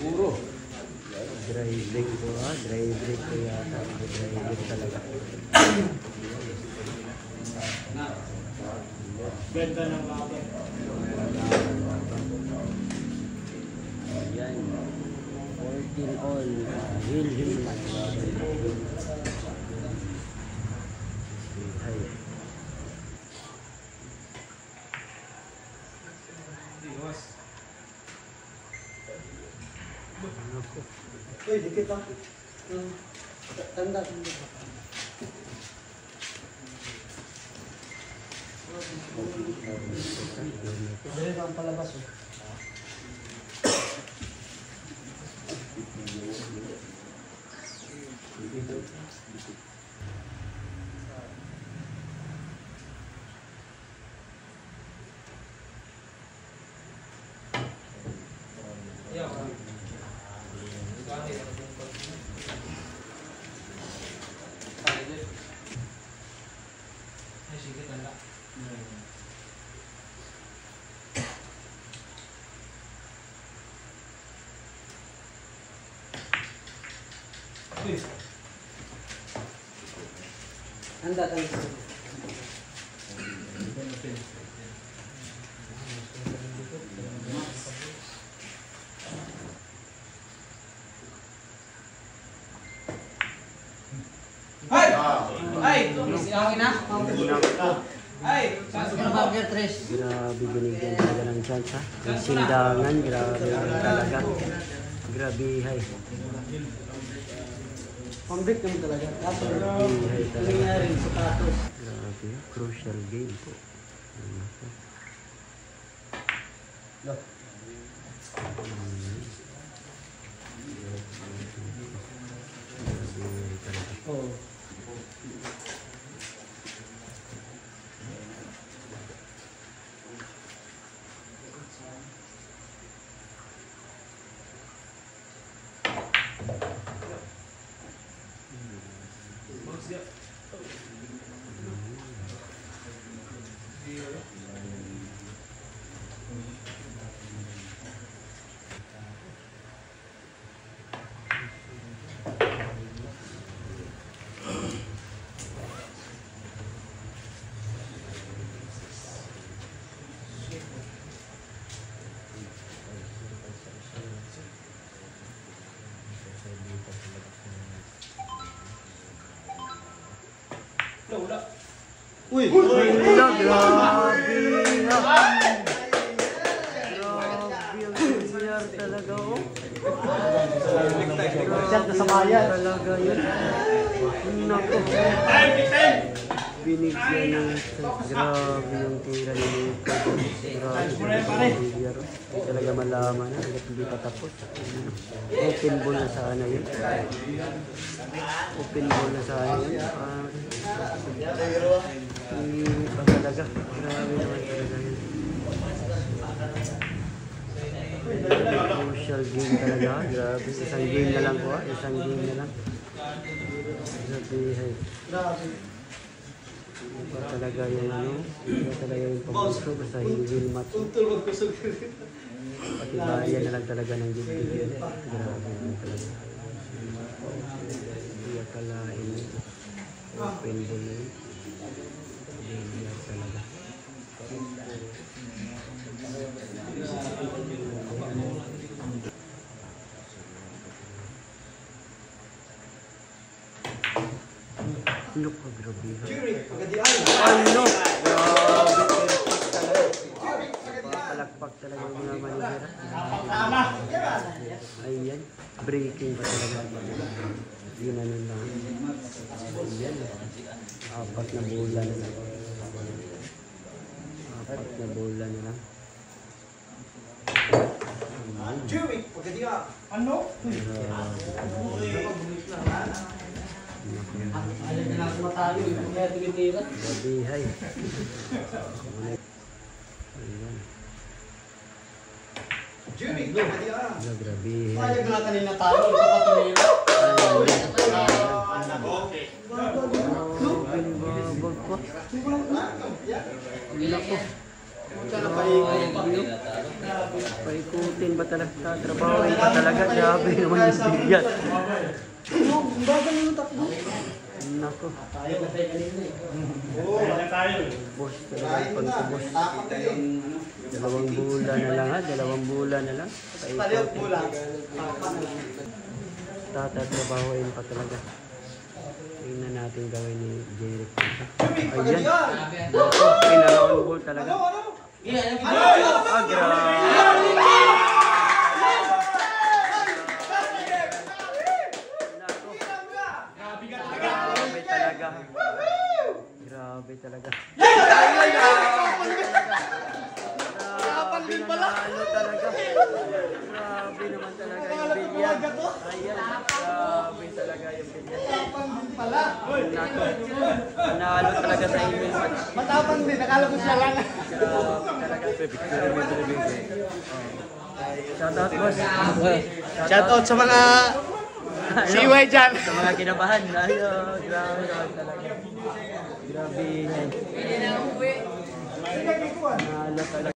Puro. Dry brake ko ha. Dry brake ko yata. Dry brake talaga. Benta ng baba. Ayan. 14 all. Hill match. Ay. Uy, dikit lang. Tanda. Dali lang palabas. Anda kan. Hai! Hai! Siangin na. Hai! Burger tres. Grabe binigyan talaga ng chance ha. Ang sindangan, grabe talaga. Grabe hay. Pambit naman talaga. Grabe hay talaga. Nangyari sa patos. Grabe, crucial game po. Look. Oh. Uy! Grabe ha. Grabe ang CR talaga oh. Shot na sa maya. Talaga yun. Naku. Binigyan ng grabe yung tira ni Nico. Grabe yung CR. Hindi talaga malaman na. Hindi pa tapos. Open ball na sana yun. Open ball na sana yun. Hindi pa talaga. Grabe naman talaga yun. Crucial game talaga. Grabe. Isang game na lang po. Isang game na lang. Grabe. Iba talaga yung ano. Iba talaga yung pag-uso. Basta hindi match. Pati bayan na lang talaga ng dibdib. Grabe naman talaga. Hindi akalain. Open ball yun. Hindi talaga. Look, grabe. Ano? Palakpak talaga yung mga manigera. Ayan. Breaking pa talaga. Yun na nun lang. Ayan. Apat na bola na lang. Apat na bola na lang. Jimmy, pagkadiya. Ano? Alin na lang matalo. Kaya tigitira. Gabihay. Ayan. Jimmy, pagkadiya. Gabihay. Sayag na kanina tayo. Kapatulira. Babag pa. Nako. Paikutin ba talaga? Tatrabahoin pa talaga? Grabe naman yung bilyar. Ang bagal yung takbo. Nako. Tayo na tayo kanina eh. Boss, talagang pagkubos. 2 bulan na lang ha, 2 bulan na lang. Paliyok mula. Tatrabahoin pa talaga. Tingnan natin gawin ni Jeric. Ayan. Nako, pinaraon ball talaga. Ah, grabe. Grabe talaga. Grabe talaga. Grabe nanalo talaga. Grabe naman talaga yung bilyan. Ayan, grabe talaga yung bilyan. Nanalo talaga sa email match. Matapang din, nakala ko siya lang. Grabe talaga. Shoutout boss. Shoutout sa mga CY dyan. Sa mga kinabahan. Ayun, grabe naman talaga. Grabe. Nanalo talaga.